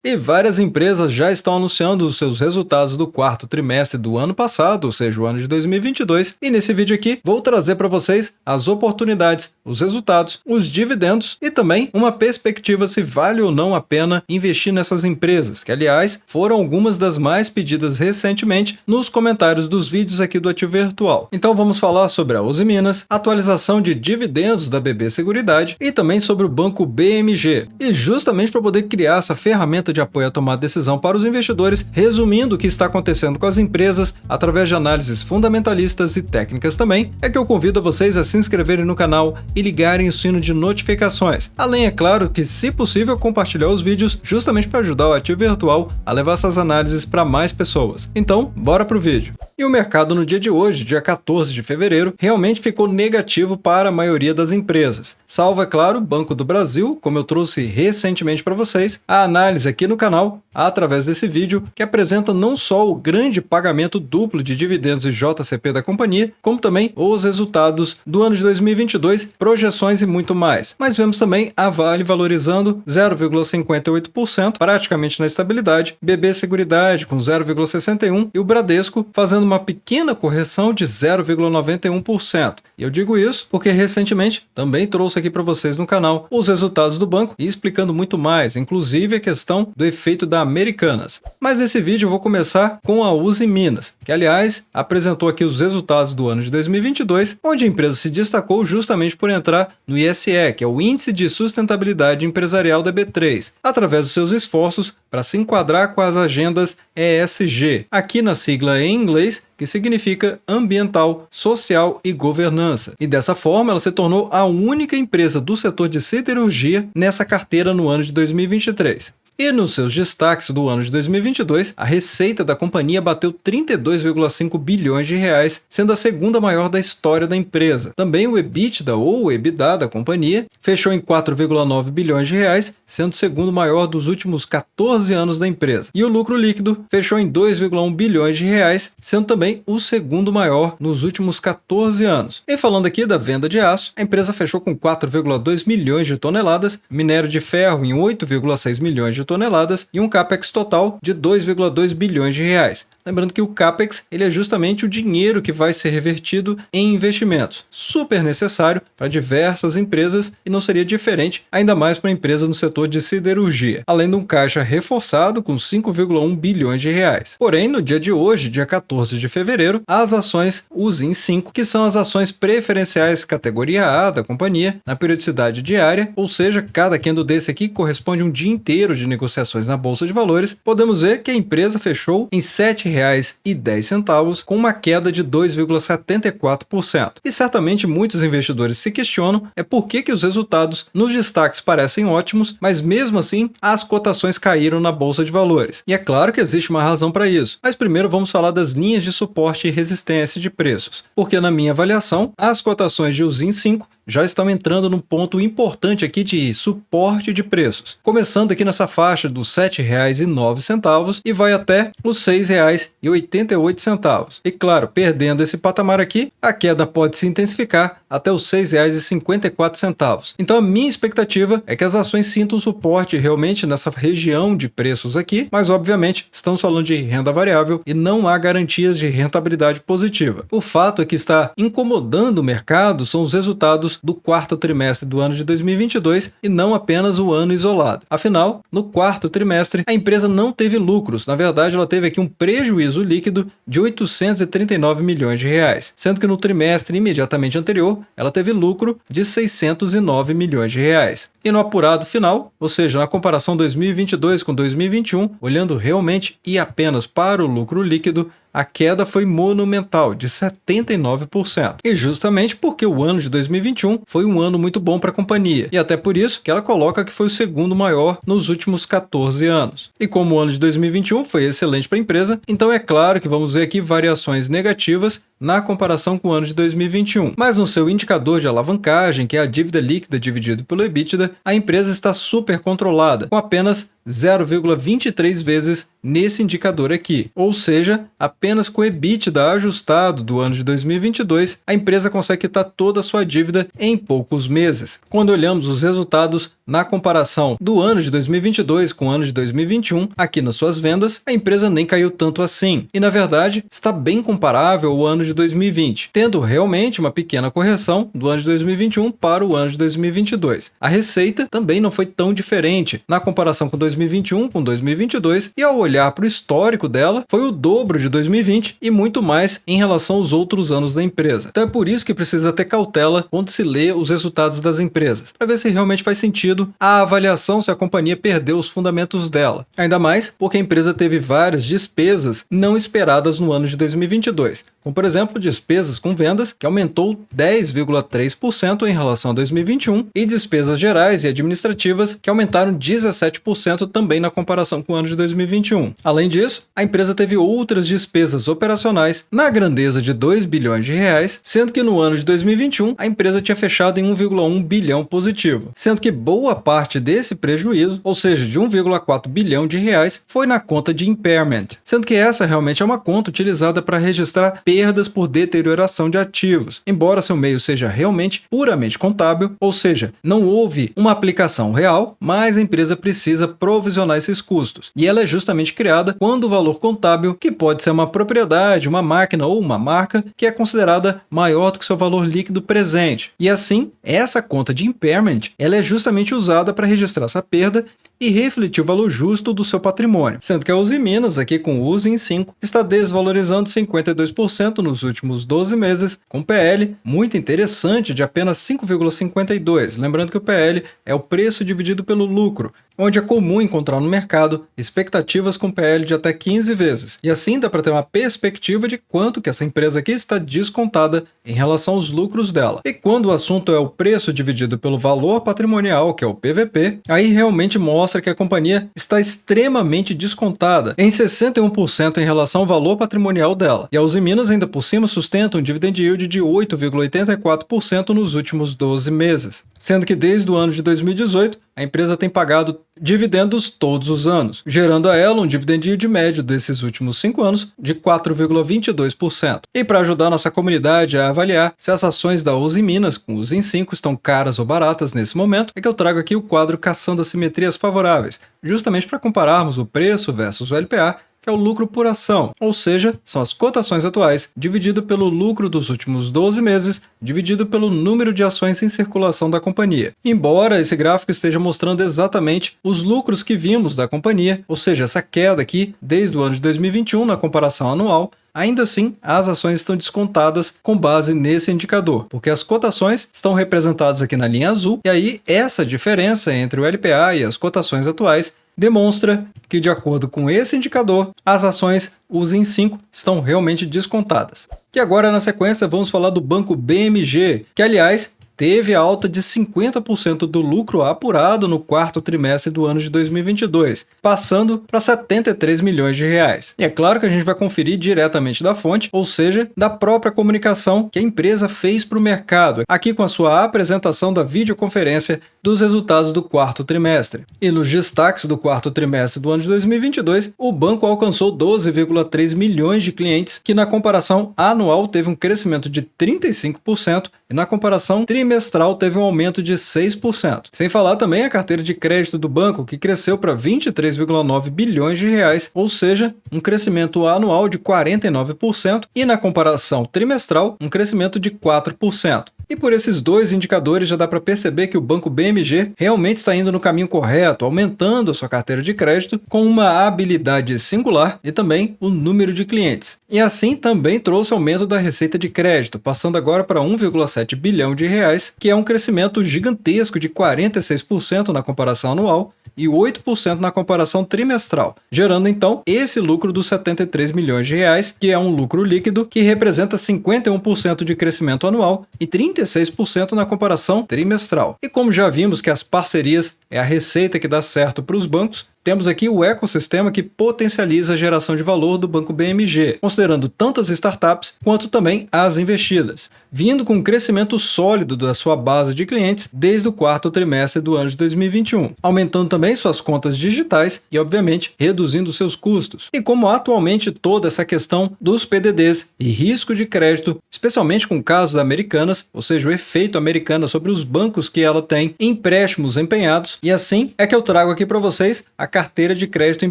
E várias empresas já estão anunciando os seus resultados do quarto trimestre do ano passado, ou seja, o ano de 2022, e nesse vídeo aqui vou trazer para vocês as oportunidades, os resultados, os dividendos e também uma perspectiva se vale ou não a pena investir nessas empresas, que aliás foram algumas das mais pedidas recentemente nos comentários dos vídeos aqui do Ativo Virtual. Então vamos falar sobre a Uzi Minas, atualização de dividendos da BB Seguridade e também sobre o banco BMG. E justamente para poder criar essa ferramenta de apoio a tomar decisão para os investidores, resumindo o que está acontecendo com as empresas através de análises fundamentalistas e técnicas também, é que eu convido vocês a se inscreverem no canal e ligarem o sino de notificações. Além, é claro, que se possível compartilhar os vídeos justamente para ajudar o Ativo Virtual a levar essas análises para mais pessoas. Então, bora pro vídeo. E o mercado no dia de hoje, dia 14 de fevereiro, realmente ficou negativo para a maioria das empresas. Salvo, é claro, o Banco do Brasil, como eu trouxe recentemente para vocês, a análise aqui no canal, através desse vídeo, que apresenta não só o grande pagamento duplo de dividendos e JCP da companhia, como também os resultados do ano de 2022, projeções e muito mais. Mas vemos também a Vale valorizando 0,58%, praticamente na estabilidade, BB Seguridade com 0,61% e o Bradesco fazendo uma pequena correção de 0,91%. E eu digo isso porque recentemente também trouxe aqui para vocês no canal os resultados do banco e explicando muito mais, inclusive a questão do efeito da Americanas. Mas nesse vídeo eu vou começar com a Uzi Minas, que aliás apresentou aqui os resultados do ano de 2022, onde a empresa se destacou justamente por entrar no ISE, que é o Índice de Sustentabilidade Empresarial da B3, através dos seus esforços para se enquadrar com as agendas ESG, aqui na sigla em inglês, que significa ambiental, social e governança. E dessa forma ela se tornou a única empresa do setor de siderurgia nessa carteira no ano de 2023. E nos seus destaques do ano de 2022, a receita da companhia bateu 32,5 bilhões de reais, sendo a segunda maior da história da empresa. Também o EBITDA ou EBITDA da companhia fechou em 4,9 bilhões de reais, sendo o segundo maior dos últimos 14 anos da empresa. E o lucro líquido fechou em 2,1 bilhões de reais, sendo também o segundo maior nos últimos 14 anos. E falando aqui da venda de aço, a empresa fechou com 4,2 milhões de toneladas, minério de ferro em 8,6 milhões de toneladas e um capex total de 2,2 bilhões de reais. Lembrando que o capex ele é justamente o dinheiro que vai ser revertido em investimentos, super necessário para diversas empresas e não seria diferente, ainda mais para empresas no setor de siderurgia, além de um caixa reforçado com 5,1 bilhões de reais. Porém, no dia de hoje, dia 14 de fevereiro, as ações UZIN 5, que são as ações preferenciais categoria A da companhia, na periodicidade diária, ou seja, cada candle desse aqui corresponde a um dia inteiro de negociações na Bolsa de Valores, podemos ver que a empresa fechou em R$ 7,10, com uma queda de 2,74%. E certamente muitos investidores se questionam por que os resultados nos destaques parecem ótimos, mas mesmo assim as cotações caíram na Bolsa de Valores. E é claro que existe uma razão para isso, mas primeiro vamos falar das linhas de suporte e resistência de preços, porque na minha avaliação, as cotações de UZIN 5 já estão entrando num ponto importante aqui de suporte de preços, começando aqui nessa faixa dos R$ 7,09 e vai até os R$ 6,88. E claro, perdendo esse patamar aqui, a queda pode se intensificar até os R$ 6,54. Então a minha expectativa é que as ações sintam suporte realmente nessa região de preços aqui, mas obviamente estamos falando de renda variável e não há garantias de rentabilidade positiva. O fato é que está incomodando o mercado são os resultados do quarto trimestre do ano de 2022 e não apenas o ano isolado. Afinal, no quarto trimestre, a empresa não teve lucros, na verdade ela teve aqui um prejuízo líquido de 839 milhões de reais, sendo que no trimestre imediatamente anterior, ela teve lucro de 609 milhões de reais. E no apurado final, ou seja, na comparação 2022 com 2021, olhando realmente e apenas para o lucro líquido, a queda foi monumental, de 79%. E justamente porque o ano de 2021 foi um ano muito bom para a companhia, e até por isso que ela coloca que foi o segundo maior nos últimos 14 anos. E como o ano de 2021 foi excelente para a empresa, então é claro que vamos ver aqui variações negativas na comparação com o ano de 2021. Mas no seu indicador de alavancagem, que é a dívida líquida dividido pelo EBITDA, a empresa está super controlada, com apenas 0,23 vezes nesse indicador aqui. Ou seja, apenas com o EBITDA ajustado do ano de 2022, a empresa consegue quitar toda a sua dívida em poucos meses. Quando olhamos os resultados na comparação do ano de 2022 com o ano de 2021, aqui nas suas vendas, a empresa nem caiu tanto assim. E, na verdade, está bem comparável ao ano de 2020, tendo realmente uma pequena correção do ano de 2021 para o ano de 2022. A receita também não foi tão diferente na comparação com 2021 com 2022, e ao olhar para o histórico dela, foi o dobro de 2020 e muito mais em relação aos outros anos da empresa. Então é por isso que precisa ter cautela quando se lê os resultados das empresas, para ver se realmente faz sentido a avaliação se a companhia perdeu os fundamentos dela. Ainda mais porque a empresa teve várias despesas não esperadas no ano de 2022, como por exemplo despesas com vendas, que aumentou 10,3% em relação a 2021, e despesas gerais e administrativas, que aumentaram 17% também na comparação com o ano de 2021. Além disso, a empresa teve outras despesas operacionais na grandeza de 2 bilhões de reais, sendo que no ano de 2021 a empresa tinha fechado em 1,1 bilhão positivo, sendo que boa parte desse prejuízo, ou seja, de 1,4 bilhão de reais, foi na conta de impairment, sendo que essa realmente é uma conta utilizada para registrar perdas por deterioração de ativos, embora seu meio seja realmente puramente contábil, ou seja, não houve uma aplicação real, mas a empresa precisa provisionar esses custos, e ela é justamente criada quando o valor contábil, que pode ser uma propriedade, uma máquina ou uma marca, que é considerada maior do que seu valor líquido presente. E assim, essa conta de impairment, ela é justamente usada para registrar essa perda e refletir o valor justo do seu patrimônio, sendo que a Usiminas, aqui com o USI em 5, está desvalorizando 52% nos últimos 12 meses, com PL muito interessante de apenas 5,52, lembrando que o PL é o preço dividido pelo lucro, onde é comum encontrar no mercado expectativas com PL de até 15 vezes, e assim dá para ter uma perspectiva de quanto que essa empresa aqui está descontada em relação aos lucros dela. E quando o assunto é o preço dividido pelo valor patrimonial, que é o PVP, aí realmente mostra que a companhia está extremamente descontada, em 61% em relação ao valor patrimonial dela. E a Usiminas ainda por cima sustenta um dividend yield de 8,84% nos últimos 12 meses, sendo que desde o ano de 2018 a empresa tem pagado dividendos todos os anos, gerando a ela um dividend yield médio desses últimos 5 anos de 4,22%. E para ajudar a nossa comunidade a avaliar se as ações da Usiminas com os em 5 estão caras ou baratas nesse momento, é que eu trago aqui o quadro Caçando Assimetrias Favoráveis, justamente para compararmos o preço versus o LPA, que é o lucro por ação, ou seja, são as cotações atuais dividido pelo lucro dos últimos 12 meses, dividido pelo número de ações em circulação da companhia. Embora esse gráfico esteja mostrando exatamente os lucros que vimos da companhia, ou seja, essa queda aqui desde o ano de 2021 na comparação anual, ainda assim, as ações estão descontadas com base nesse indicador, porque as cotações estão representadas aqui na linha azul, e aí essa diferença entre o LPA e as cotações atuais demonstra que, de acordo com esse indicador, as ações USI 5 estão realmente descontadas. E agora, na sequência, vamos falar do banco BMG, que, aliás, teve alta de 50% do lucro apurado no quarto trimestre do ano de 2022, passando para 73 milhões de reais. E é claro que a gente vai conferir diretamente da fonte, ou seja, da própria comunicação que a empresa fez para o mercado, aqui com a sua apresentação da videoconferência dos resultados do quarto trimestre. E nos destaques do quarto trimestre do ano de 2022, o banco alcançou 12,3 milhões de clientes, que na comparação anual teve um crescimento de 35% e na comparação trimestral teve um aumento de 6%. Sem falar também a carteira de crédito do banco, que cresceu para 23,9 bilhões de reais, ou seja, um crescimento anual de 49% e na comparação trimestral, um crescimento de 4%. E por esses dois indicadores já dá para perceber que o banco BMG realmente está indo no caminho correto, aumentando a sua carteira de crédito com uma habilidade singular e também o número de clientes. E assim também trouxe aumento da receita de crédito, passando agora para 1,7 bilhão de reais, que é um crescimento gigantesco de 46% na comparação anual e 8% na comparação trimestral, gerando então esse lucro dos 73 milhões de reais, que é um lucro líquido que representa 51% de crescimento anual e 36% na comparação trimestral. E como já vimos que as parcerias é a receita que dá certo para os bancos, temos aqui o ecossistema que potencializa a geração de valor do Banco BMG, considerando tanto as startups quanto também as investidas, vindo com um crescimento sólido da sua base de clientes desde o quarto trimestre do ano de 2021, aumentando também suas contas digitais e, obviamente, reduzindo seus custos. E como atualmente toda essa questão dos PDDs e risco de crédito, especialmente com o caso da Americanas, ou seja, o efeito Americanas sobre os bancos que ela tem em empréstimos empenhados, e assim é que eu trago aqui para vocês a carteira de crédito em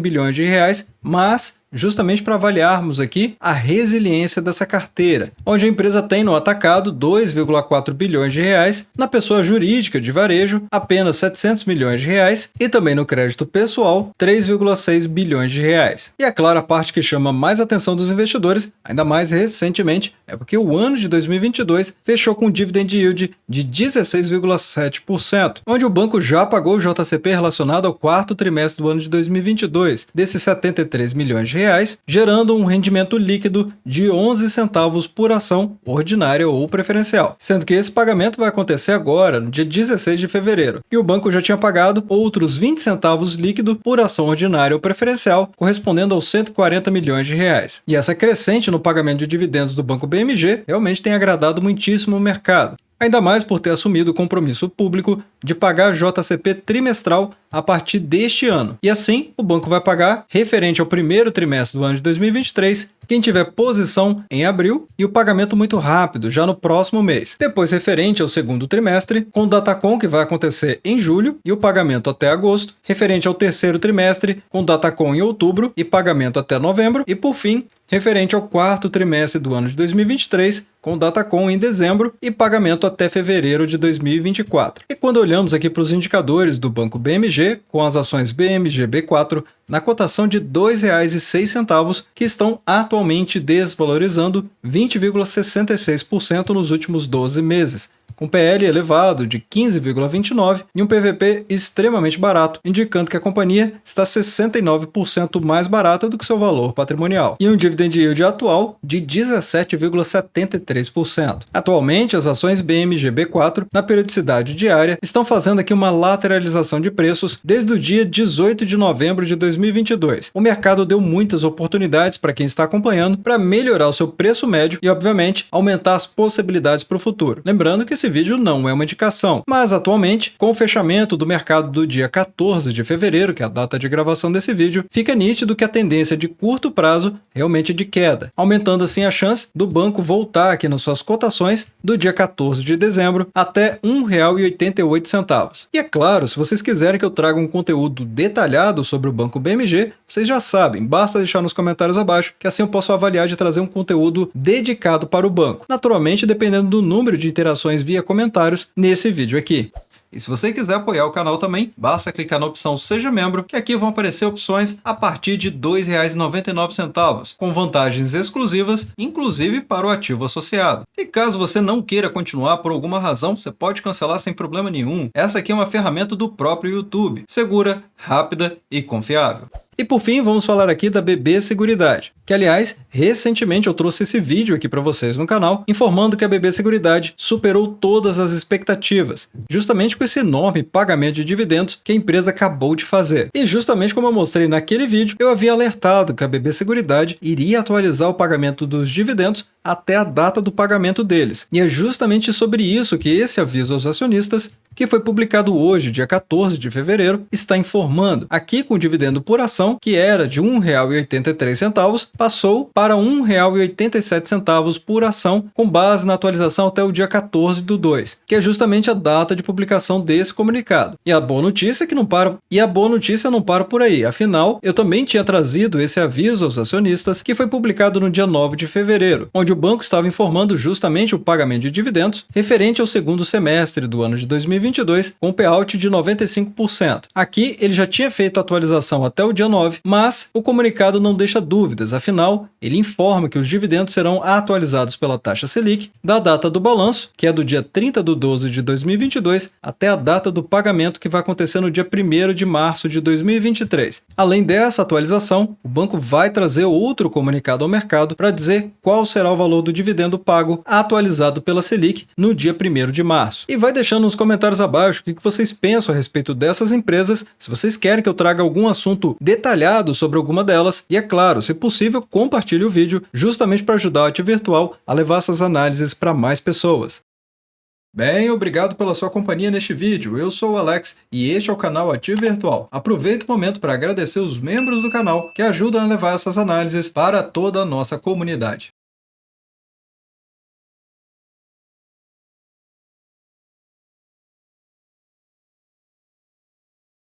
bilhões de reais, mas justamente para avaliarmos aqui a resiliência dessa carteira, onde a empresa tem no atacado 2,4 bilhões de reais, na pessoa jurídica de varejo apenas 700 milhões de reais e também no crédito pessoal 3,6 bilhões de reais. E é claro, a parte que chama mais atenção dos investidores, ainda mais recentemente, é porque o ano de 2022 fechou com um dividend yield de 16,7%, onde o banco já pagou o JCP relacionado ao quarto trimestre do ano de 2022, desses 73 milhões de reais, gerando um rendimento líquido de 11 centavos por ação ordinária ou preferencial, sendo que esse pagamento vai acontecer agora, no dia 16 de fevereiro, e o banco já tinha pagado outros 20 centavos líquido por ação ordinária ou preferencial, correspondendo aos 140 milhões de reais. E essa crescente no pagamento de dividendos do Banco BMG realmente tem agradado muitíssimo o mercado, ainda mais por ter assumido o compromisso público de pagar JCP trimestral a partir deste ano. E assim, o banco vai pagar referente ao primeiro trimestre do ano de 2023, quem tiver posição em abril, e o pagamento muito rápido, já no próximo mês. Depois, referente ao segundo trimestre, com o Datacom, que vai acontecer em julho, e o pagamento até agosto. Referente ao terceiro trimestre, com o Datacom em outubro, e pagamento até novembro. E por fim, referente ao quarto trimestre do ano de 2023, com Datacom em dezembro e pagamento até fevereiro de 2024. E quando olhamos aqui para os indicadores do Banco BMG, com as ações BMG-B4 na cotação de R$ 2,06, que estão atualmente desvalorizando 20,66% nos últimos 12 meses, com PL elevado de 15,29 e um PVP extremamente barato, indicando que a companhia está 69% mais barata do que seu valor patrimonial, e um dividend yield atual de 17,73%. Atualmente, as ações BMG-B4 na periodicidade diária estão fazendo aqui uma lateralização de preços desde o dia 18 de novembro de 2022. O mercado deu muitas oportunidades para quem está acompanhando para melhorar o seu preço médio e, obviamente, aumentar as possibilidades para o futuro. Lembrando que esse vídeo não é uma indicação, mas atualmente, com o fechamento do mercado do dia 14 de fevereiro, que é a data de gravação desse vídeo, fica nítido que a tendência de curto prazo realmente é de queda, aumentando assim a chance do banco voltar aqui nas suas cotações do dia 14 de dezembro até R$ 1,88. E é claro, se vocês quiserem que eu traga um conteúdo detalhado sobre o Banco BMG, vocês já sabem, basta deixar nos comentários abaixo, que assim eu posso avaliar de trazer um conteúdo dedicado para o banco, naturalmente dependendo do número de interações via comentários nesse vídeo aqui. E se você quiser apoiar o canal também, basta clicar na opção Seja Membro, que aqui vão aparecer opções a partir de R$ 2,99, com vantagens exclusivas, inclusive para o ativo associado. E caso você não queira continuar por alguma razão, você pode cancelar sem problema nenhum. Essa aqui é uma ferramenta do próprio YouTube, segura, rápida e confiável. E por fim, vamos falar aqui da BB Seguridade, que aliás, recentemente eu trouxe esse vídeo aqui para vocês no canal, informando que a BB Seguridade superou todas as expectativas, justamente com esse enorme pagamento de dividendos que a empresa acabou de fazer. E justamente como eu mostrei naquele vídeo, eu havia alertado que a BB Seguridade iria atualizar o pagamento dos dividendos até a data do pagamento deles. E é justamente sobre isso que esse aviso aos acionistas, que foi publicado hoje, dia 14 de fevereiro, está informando. Aqui com o dividendo por ação, que era de R$ 1,83, passou para R$ 1,87 por ação, com base na atualização até o dia 14 do 2, que é justamente a data de publicação desse comunicado. E a boa notícia é que não para por aí. Afinal, eu também tinha trazido esse aviso aos acionistas, que foi publicado no dia 9 de fevereiro, onde o banco estava informando justamente o pagamento de dividendos referente ao segundo semestre do ano de 2022, com payout de 95%. Aqui ele já tinha feito a atualização até o dia 9, mas o comunicado não deixa dúvidas, afinal, ele informa que os dividendos serão atualizados pela taxa Selic da data do balanço, que é do dia 30 de 12 de 2022, até a data do pagamento, que vai acontecer no dia 1º de março de 2023. Além dessa atualização, o banco vai trazer outro comunicado ao mercado para dizer qual será o valor do dividendo pago atualizado pela Selic no dia 1º de março. E vai deixando nos comentários abaixo o que vocês pensam a respeito dessas empresas, se vocês querem que eu traga algum assunto detalhado sobre alguma delas, e é claro, se possível, compartilhe o vídeo justamente para ajudar o Ativo Virtual a levar essas análises para mais pessoas. Bem, obrigado pela sua companhia neste vídeo. Eu sou o Alex e este é o canal Ativo Virtual. Aproveito o momento para agradecer os membros do canal que ajudam a levar essas análises para toda a nossa comunidade.